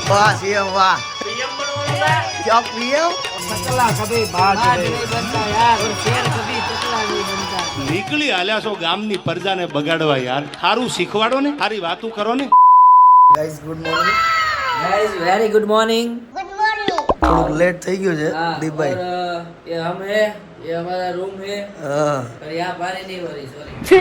वाह सीएम वाह पीएम बनवाना है। क्या पीएम टकला कभी बात नहीं बनता यार और शेर कभी टकला नहीं बनता। નીકળી આલ્યા છો ગામની પ્રજાને બગાડવા યાર સારું શીખવાડો ને સારી વાતું કરો ને guys good morning guys very good morning. થોડું લેટ થઈ ગયું છે દીપભાઈ ये हम है, ये हमारा रूम है હા और यहाँ पानी नहीं हो रही सॉरी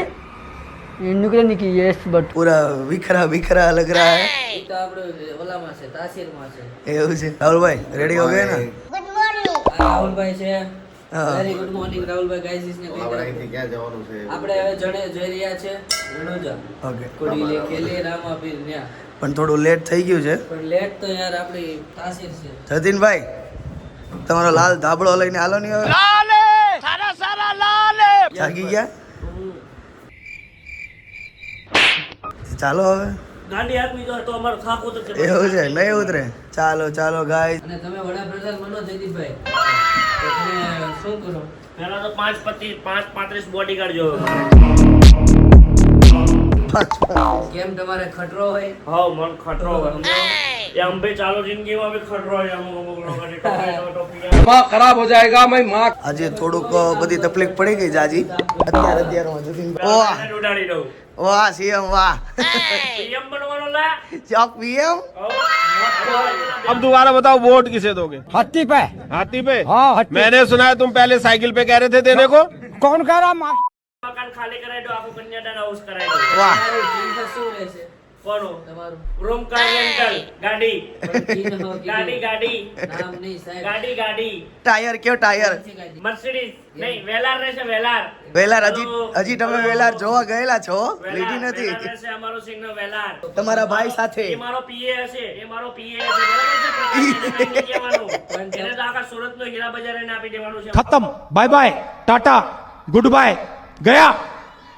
निकलने की यस बट પૂરા વિખરા વિખરા લગ રહા હે ये तो આપણે ઓલામાં છે તાસીરમાં છે। એવું છે રાહુલભાઈ રેડી હો ગયા ને આ રાહુલભાઈ છે હા. વેરી ગુડ મોર્નિંગ રાહુલભાઈ ગાઈસ इसने આપણે હવે જણે જઈ રહ્યા છે રણુજા ઓકે કોડી લે ખેલે રામાપીર ન્યા પણ થોડું લેટ થઈ ગયું છે પણ લેટ તો યાર આપણી તાસીર છે। જતીનભાઈ તમારો લાલ ધાબળો લઈને હાલો નહીં હવે लाले सारा सारा लाले જાગી ગયા ચાલો હવે गाड़ी आपी दो तो हमारा खाक उतर के એવું છે નહીં ઉતરે ચાલો ચાલો ગાઈસ અને તમે વડાપ્રધાન બનો જયદીપભાઈ તો તમે શું કરો? पहला तो 5:35 बॉडीगार्ड जो કેમ તમારે ખટરો હોય? हाँ मन खतरो है ये हम भी चालू जिंदगी में भी खतरो है हम लोगों का टोपी दिमाग खराब हो जाएगा मैं माँ આજે થોડુંક બધી તકલીફ પડી ગઈ જાજી અત્યારમાં જતીનભાઈ વાહ उड़ाड़ी दो વાહ સીએમ વાહ पीएम बनवाना ला क्या पीएम अब दोबारा बताओ वोट किसे दोगे? हत्ती पे हाथी पे? हाँ हत्ती मैंने सुना है तुम पहले साइकिल पे कह रहे थे देने को। कौन कह रहा माँ मकान खाली कराई दो आपको कन्यादान हाउस कराई दो વાહ તમારું ચિહ્ન શું રહેશે कौन हो તમારું? रूम का रेंटल गाड़ी પણ ચિહ્ન હો કીધું. गाड़ी गाड़ी નામ નહીં સાહેબ। गाड़ी गाड़ी ટાયર કયો ટાયર मर्सिडीज नहीं वेलार રહેશે વેલાર વેલાર હજી તમે વેલાર જોવા ગયેલા છો લીધી વેલાર નથી રહેશે અમારો સિગ્નલ વેલાર તમારા ભાઈ સાથે એ મારો પીએ હશે એ મારો પીએ હશે બરાબર છે પ્રકાશને નહીં કહેવાનું એને તો આખા સુરતનો હીરા બજાર એને આપી દેવાનું છે खत्म bye bye tata good bye गया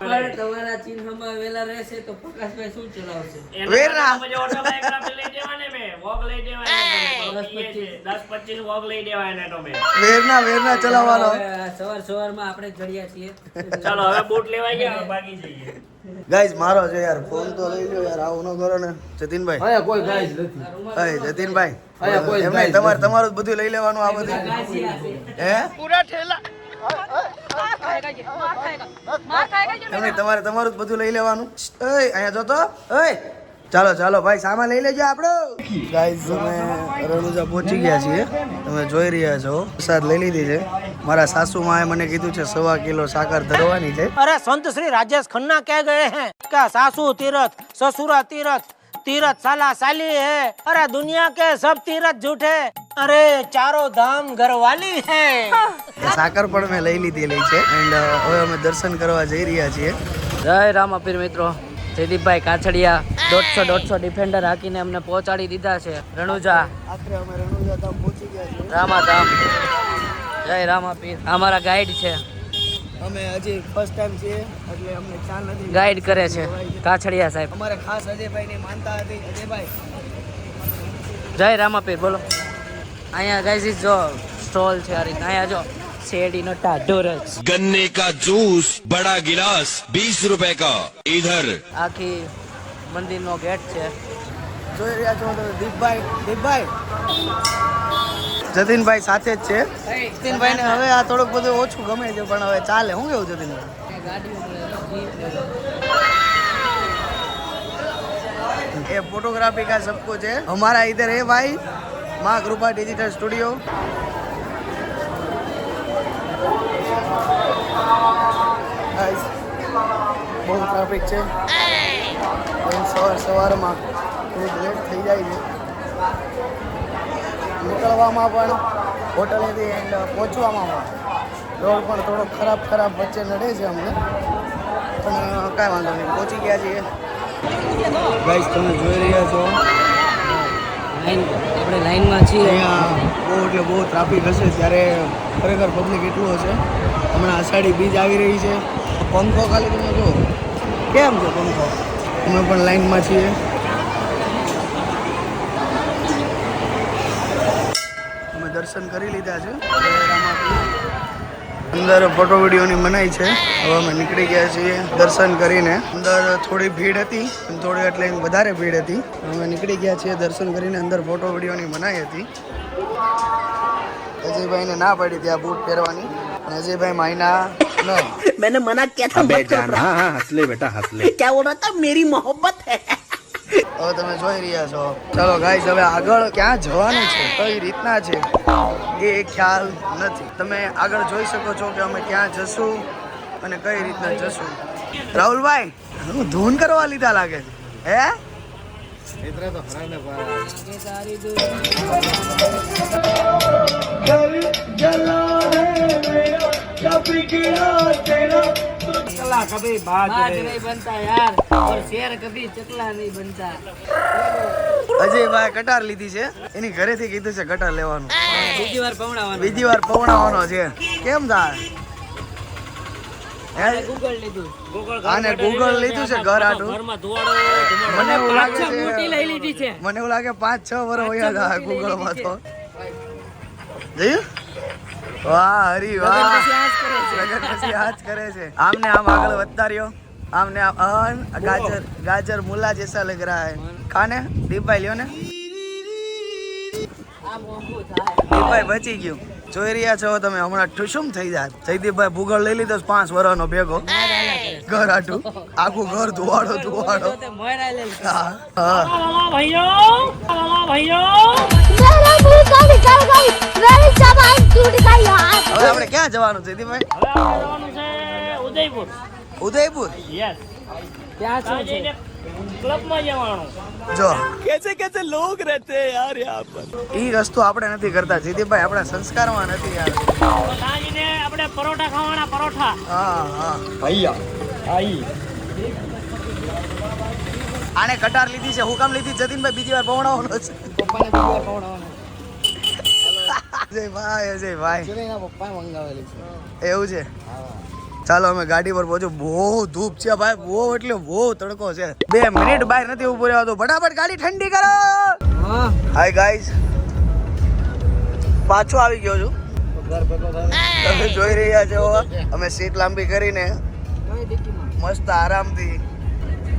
પણ તમારા ચિહ્નમાં વેલા રહેશે તો પ્રકાશભાઈ શું ચલાવશે? એને વેરા. પછી ઓટો બાઇક આપણે લઈ દેવાને મે વોક લઈ દેવાને પીએ છે 10-25 વોક લઈ દેવાને તો મે વેરના ચલાવવાનો હવે સવાર સવારમાં આપણે ચડ્યા છીએ। ચાલો હવે બૂટ લેવાઈ ગયા હવે ભાગી જઈએ ગાઈસ મારો છે યાર ફોન તો લઈ લો યાર આવું ન કરો ને જતીનભાઈ अरे कोई गाइस नहीं આ રૂમાલ અય જતીનભાઈ અયા કોઈ એમ નહીં, ગાઈસ તમારું જ બધું લઈ લેવાનું આ બધું ગાંઠિયા છે। હે પૂરા ઠેલા એમ નહીં, તમારું જ બધું લઈ લેવાનું ઓય અહીંયા જો તો ઓય ચાલો ચાલો ભાઈ સામાન લઈ લેજો આપણો ગાઈસ અમે રણુજા પહોંચી ગયા છીએ તમે જોઈ રહ્યા છો પ્રસાદ લઈ લીધી છે મારા સાસુમાએ મને કીધું છે 1.25 કિલો સાકર ધરવાની છે अरे संत श्री राजेश खन्ना कह गए हैं क्या सासू तीरथ ससुरा तीरथ तीरथ साला साली है। अरे दुनिया के सब तीरथ झूठे अरे चारों धाम घरवाली है। એ સાકર પણ મેં લઈ લીધેલી છે એન્ડ હવે અમે દર્શન કરવા જઈ રહ્યા છીએ જય રામાપીર મિત્રો, જયદીપભાઈ કાછડિયા 150 ડિફેન્ડર હાકીને અમને પહોંચાડી દીધા છે રણુજા આખરે અમે રણુજા ધામ પહોંચી ગયા છીએ રામાધામ। જય રામાપીર અમારા ગાઈડ છે, અમે હજી ફર્સ્ટ ટાઈમ છીએ એટલે અમને ખ્યાલ નથી ગાઈડ કરે છે કાછડિયા સાહેબ। અમારે ખાસ અજયભાઈની માનતા હતી અજયભાઈ જય રામાપીર બોલો। અહીંયા ગાઈસ જો સ્ટોલ છે આ રીતના, અહીંયા જો શેરડીનો ટાઢો રસ, गन्ने का जूस बड़ा गिलास 20 रुपए का इधर આખી મંદિરનો ગેટ છે। જોઈ રહ્યા છો તો દીપભાઈ જતીનભાઈ સાથે જ છે જતીનભાઈને હવે આ થોડુંક બધું ઓછું ગમે છે પણ હવે ચાલે હું કેવું જતીનભાઈ ये फोटोग्राफी का सब कुछ है हमारा इधर है भाई माँ कृपा डिजिटल स्टूडियो બહુ ટ્રાફિક છે સવારમાં થોડુંક લેટ થઈ જાય છે નીકળવામાં પણ હોટલેથી એન્ડ પહોંચવામાં પણ રોડ પણ થોડો ખરાબ વચ્ચે નડે છે અમને પણ કાંઈ વાંધો નહીં પહોંચી ગયા છીએ ગાઈસ તમે જોઈ રહ્યા છો આપણે લાઈનમાં છીએ। અહીંયા બહુ ટ્રાફિક હશે ત્યારે ખરેખર પબ્લિક એટલું હશે હમણાં અષાઢી બીજ આવી રહી છે પંખો ખાલી તમે જુઓ કેમ છે પંખો અમે પણ લાઈનમાં છીએ અમે દર્શન કરી લીધા છે રામાપીર અંદર ફોટો વિડીયોની મનાઈ છે. હવે અમે નીકળી ગયા છીએ દર્શન કરીને. અંદર થોડી ભીડ હતી, થોડી એટલે વધારે ભીડ હતી. અમે નીકળી ગયા છીએ દર્શન કરીને. અંદર ફોટો વિડીયોની મનાઈ હતી. અજયભાઈને ના પડી ત્યાં બૂટ પહેરવાની. અજયભાઈ માયના ન. मैंने मना किया था बेटा हंस ले बेटा हंस ले क्या बोल रहा था मेरी मोहब्बत है હવે તમે જોઈ રહ્યા છો. ચાલો ગાઈસ, હવે આગળ ક્યાં જવાનું છે, કઈ રીતના છે એ ખ્યાલ નથી. તમે આગળ જોઈ શકો છો કે અમે ક્યાં જશું અને કઈ રીતના જશું. રાહુલભાઈ, હું ધૂન કરવા લીધા લાગે છે હે? चकला कभी बाज नहीं बनता यार और शेर कभी चकला नहीं बनता. અજયભાઈ કટાર લીધી છે. એની ઘરેથી કીધું છે કટાર લેવાનું. બીજી વાર પવડાવવાનું. બીજી વાર પવડાવવાનો છે. કેમ થાય? ગૂગલ લીધું. આને ગૂગલ લીધું છે ઘર આટું. ઘરમાં ધોવાડો મને એવું લાગે મોટી લઈ લીધી છે. મને એવું લાગે 5-6 વર્ષ હોયા હતા ગૂગલ માં તો. જોયું? વાહ હરી વાહ. લગન પછી આ જ કરે છે. આમને આમ આગળ વધતા રહ્યો. આમને આમ ગાજર ગાજર મુલા જૈસા લગ રહા હે. ખાને દીપભાઈ લ્યો ને. દીપભાઈ બચી ગયું. જોઈ રહ્યા છો તમે, હમણાં ઠુસુમ થઈ જાય. જયદીપભાઈ ભૂગોળ લઈ લીધો 5 વર્ષનો ભેગો. ઘર આટું આખું ઘર ધોવાડો ધોવાડો. હા હા. ભાઈઓ ભાઈઓ मेरा मुंह का निकल गई मेरी जबान टूट गई यार. હવે આપણે ક્યાં જવાનું છે જયદીપભાઈ? હવે આપણે જવાનું છે ઉદયપુર. ઉદયપુર. યસ. ત્યાં શું છે? ક્લબમાં જવાનું. જો कैसे कैसे लोग रहते हैं यार यहाँ पर. ઈ વસ્તુ આપણે નથી કરતા જયદીપભાઈ, આપણા સંસ્કારમાં નથી યાર. સાંજને આપણે પરોઠા ખાવાના. પરોઠા. હા હા. आई આને કટાર લીધી છે. હું કામ લીધી જતીનભાઈ? બીજી વાર પવડાવવાનો છે. પપ્પાને બીજી વાર પવડાવવાનું. અજયભાઈ અજયભાઈ એવું છે. ચાલો અમે ગાડી પર પહોંચો. બહુ ધૂપ છે ભાઈ, બહુ એટલે બહુ તડકો છે. 2 મિનિટ બહાર નથી ઉભું રહેવાતું. ફટાફટ ગાડી ઠંડી કરો. હાય ગાઈઝ, પાછો આવી ગયો છું. તમે જોઈ રહ્યા છો અમે સીટ લાંબી કરીને મસ્ત આરામથી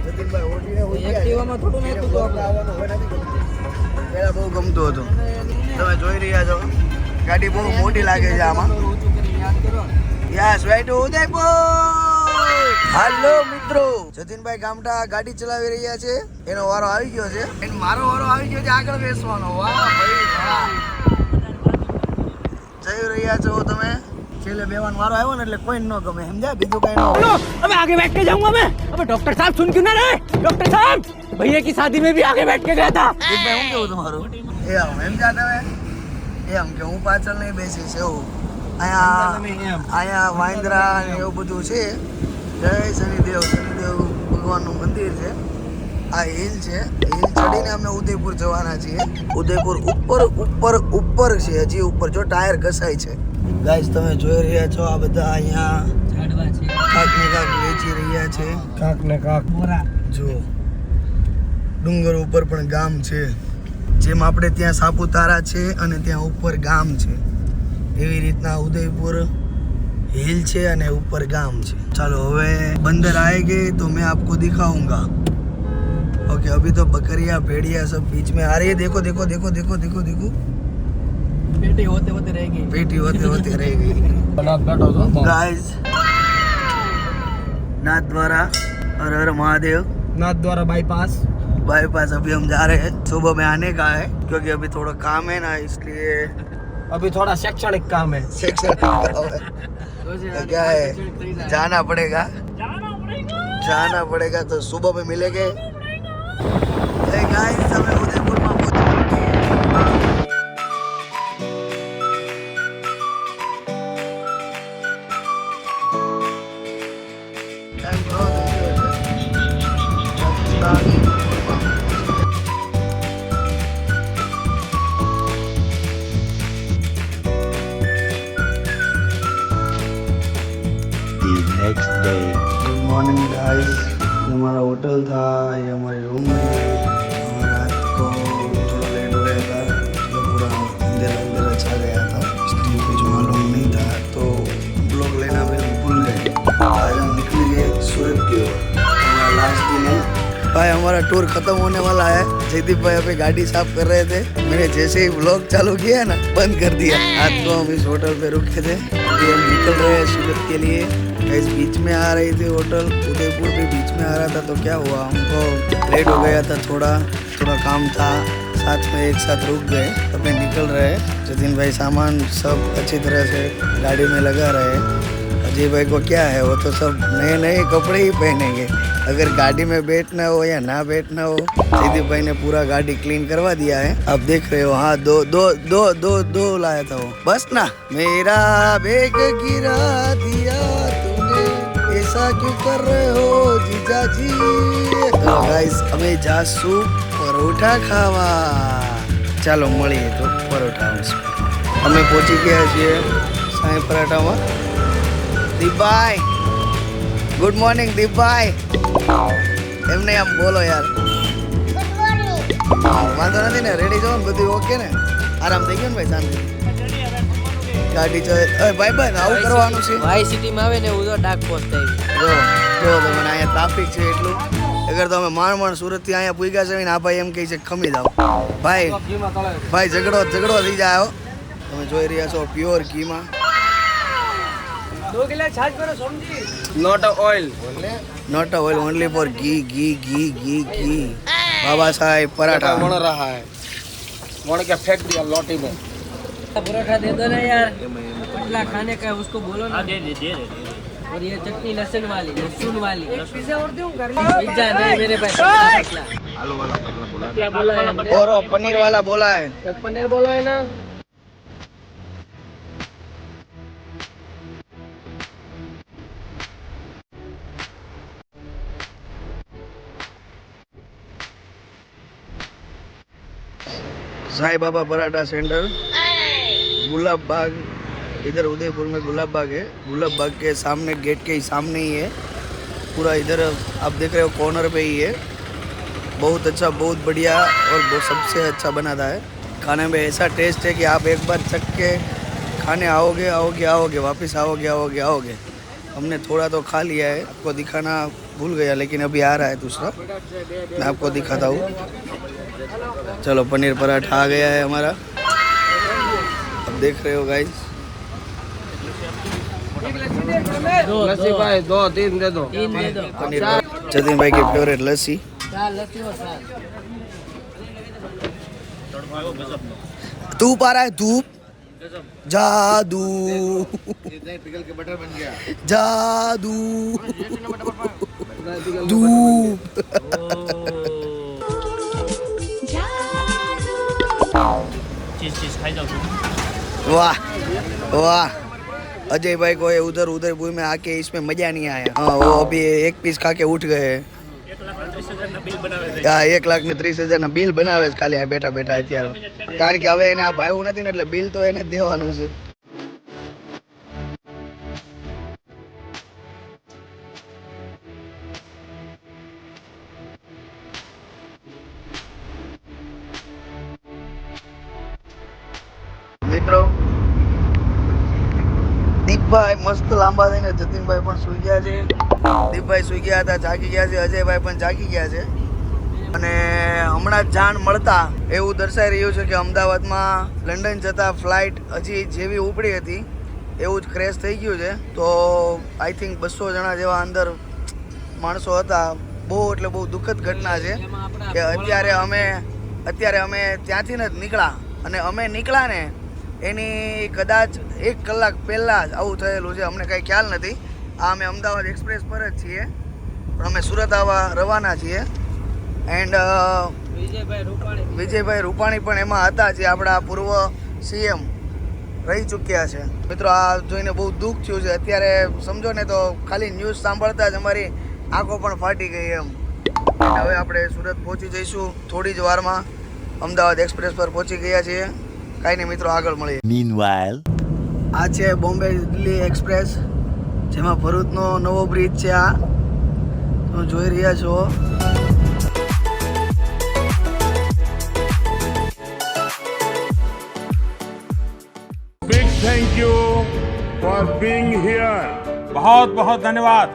જતીનભાઈ ઓઢીને ઊભી ગયા. એક્ટિવામાં થોડું નહોતું તો આપણે. પહેલા બહુ ગમતું હતું. તમે જોઈ રહ્યા છો ગાડી બહુ મોટી લાગે છે આમાં. Yes way to Udaipur. હાલો મિત્રો, જતીનભાઈ ગામડા ગાડી ચલાવી રહ્યા છે. એનો વારો આવી ગયો છે. એનો મારો વારો આવી ગયો છે આગળ બેસવાનો. વાહ ભાઈ વાહ. જઈ રહ્યા છો તમે. છેલ્લે બેવાનો વારો આવ્યો ને એટલે કોઈ ન ગમે, સમજ્યા? બીજું કઈ ન હોય. अबे आगे बैठ के जाऊंगा मैं अबे डॉक्टर साहब सुन क्यों ना रहे डॉक्टर साहब भैया की शादी में भी आगे बैठ के गया था દીપભાઈ, હું કેવું તમારું? એમ જા તમે એમ કે હું પાછળ નહીં બેસીશ એવું. અહીંયા વાંદરા ને એવું બધું છે. જય શનિદેવ. શનિદેવ ભગવાનનું મંદિર છે. આ હિલ છે. હિલ ચડીને અમે ઉદયપુર જવાના છીએ. ઉદયપુર ઉપર ઉપર ઉપર છે, હજી ઉપર. જો ટાયર ઘસાય છે. ગાઈસ તમે જોઈ રહ્યા છો આ બધા અહીંયા ઝાડવા છે. કાક ને કાક વેચી રહ્યા છે. काक ने काक જો ડુંગર ઉપર પણ ગામ છે. જેમ આપણે ત્યાં સાપુતારા છે અને ત્યાં ઉપર ગામ છે, એવી રીતના ઉદયપુર हिल છે અને ઉપર ગામ છે. ચાલો હવે बंदर आएंगे तो मैं आपको दिखाऊंगा. ओके, अभी तो बकरियां भेड़िया सब बीच में आ रही है. देखो देखो देखो देखो देखो देखो. पेटी होते होते रहेगी. पेटी होते होते रहेगी. गाइस, नाथ द्वारा हर हर महादेव. नाथ द्वारा बाईपास बाईपास अभी हम जा रहे हैं. सुबह में आने का है क्योंकि अभी थोड़ा काम है ना, इसलिए अभी थोड़ा शैक्षणिक काम है सेक्शन तो क्या है, जाना पड़ेगा. जाना पड़ेगा तो सुबह में मिलेंगे. गाइस, हमें उदयपुर में next day. Good morning guys. हमारा होटल था, ये हमारे रूम में. रात को थोड़ा लेट हो गया था तो पूरा अंधेरा अंधेरा छा गया था, इसलिए कुछ मालूम नहीं था. तो ब्लॉग हमारा टूर खत्म होने वाला है। जयदीप भाई अभी गाड़ी साफ कर रहे थे, मैंने जैसे ही व्लॉग चालू किया ना बंद कर दिया। आज तो हम इस होटल पे रुके थे, अभी हम निकल रहे हैं सूरत के लिए। इस बीच में आ रही थी होटल, उदयपुर भी बीच में आ रहा था, तो क्या हुआ हमको लेट हो गया था, थोड़ा काम था, साथ में एक साथ रुक गए। अभी निकल रहे हैं। जतिन भाई सामान सब अच्छी तरह से गाड़ी में लगा रहे हैं। अजय भाई को क्या है, वो तो सब नए नए कपड़े ही पहनेंगे, अगर गाड़ी में बैठना हो या ना बैठना हो। जयदीप भाई ने पूरा गाड़ी क्लीन करवा दिया है, अब देख रहे हो। हाँ, दो लाया था वो, बस ना। मेरा बैग गिरा दिया तूने, ऐसा क्यों कर रहे हो जीजा जी। तो गाइस અમે જાસુ પરોઠા ખાવા, ચાલો મળીએ તો પરોઠા અમે પહોંચી ગયા છીએ સાંઈ પરાઠામાં। Deepbhai, good morning Deepbhai. એમને આમ બોલો યાર, વાંધો નથી ને, રેડી છો ને, બધું ઓકે ને, આરામ થઈ ગયો ને ભાઈ, શાંતિ ગાડી ચલાવે। ભાઈ ભાઈ આવું કરવાનું છે, વાય સિટીમાં આવે ને ઉધો ડાક પોસ્ટ આવી જો તો મને અહીંયા ટ્રાફિક છે એટલું, અગર તો અમે માંડ સુરતથી અહીંયા પૂગ્યા છે ને, આ ભાઈ એમ કહે છે ખમી જાવ। ભાઈ ઝઘડો થઈ જાય। તમે જોઈ રહ્યા છો પ્યોર ઘીમાં। Not a oil. Not oil, only for ghee. Baba Saheb paratha बन रहा है, बन के फेंक दिया लोटी में। परोठा दे दो ना यार, पतला खाने का उसको बोलो ना। दे और ये चटनी लहसुन वाली पिज्जा और दूं पिज्जा नहीं मेरे पास पतला। क्या बोला है? और पनीर वाला बोला है, पनीर बोलो है ना। साई बाबा पराठा सेंटर, गुलाब बाग, इधर उदयपुर में गुलाब बाग है। गुलाब बाग के सामने, गेट के ही सामने ही है पूरा। इधर आप देख रहे हो कॉर्नर पे ही है। बहुत अच्छा, बहुत बढ़िया और वो सबसे अच्छा बनाता है। खाने में ऐसा टेस्ट है कि आप एक बार चख के खाने आओगे, वापस आओगे। हमने थोड़ा तो खा लिया है, आपको दिखाना भूल गया, लेकिन अभी आ रहा है दूसरा, मैं आपको दिखाता हूँ। चलो, पनीर पराठा आ गया है हमारा, अब देख रहे हो गाइस। लस्सी भाई 2-3 दे दो। पनीर जतिन भाई की फेवरेट लस्सी। धूप आ रहा है, धूप जादू जादू धूप। चीज खाई जाओ। वाह, अजय भाई को ये उदयपुर में आके इसमें मजा नहीं आया। हाँ, वो अभी एक पीस खा के उठ गए। 1,30,000 બિલ બનાવે છે ખાલી આ બેઠા અત્યારે, કારણ કે હવે એને આ ભાવ્યું નથી ને, એટલે બિલ તો એને દેવાનું છે। મિત્રો, દીપભાઈ મસ્ત લાંબા થઈને જતિનભાઈ પણ સુઈ ગયા છે। દીપભાઈ સુઈ ગયા હતા, જાગી ગયા છે। અજયભાઈ પણ જાગી ગયા છે, અને હમણાં જ જાણ મળતા એવું દર્શાઈ રહ્યું છે કે અમદાવાદમાં લંડન જતા ફ્લાઇટ હજી જેવી ઉપડી હતી એવું જ ક્રેશ થઈ ગયું છે। તો આઈ થિંક 200 જણા જેવા અંદર માણસો હતા। બહુ એટલે બહુ દુઃખદ ઘટના છે કે અત્યારે અમે ત્યાંથી જ નીકળ્યા, અને અમે નીકળ્યા ને એની કદાચ 1 કલાક પહેલાં જ આવું થયેલું છે। અમને કંઈ ખ્યાલ નથી। આ અમે અમદાવાદ એક્સપ્રેસ પર જ છીએ, પણ અમે સુરત આવવા રવાના છીએ। એન્ડ વિજયભાઈ રૂપાણી પણ એમાં હતા, જે આપણા પૂર્વ CM રહી ચૂક્યા છે। મિત્રો, આ જોઈને બહુ દુઃખ થયું છે। અત્યારે સમજો ને તો ખાલી ન્યૂઝ સાંભળતા જ અમારી આંખો પણ ફાટી ગઈ એમ। હવે આપણે સુરત પહોંચી જઈશું થોડી જ વારમાં। અમદાવાદ એક્સપ્રેસ પર પહોંચી ગયા છીએ। કાંઈ નહીં મિત્રો, આગળ મળીએ। Meanwhile, આ છે બોમ્બે દિલ્હી એક્સપ્રેસ, જેમાં ભરૂચનો નવો બ્રિજ છે। આ તમે જોઈ રહ્યા છો। Big thank you for being here. बहुत बहुत धन्यवाद।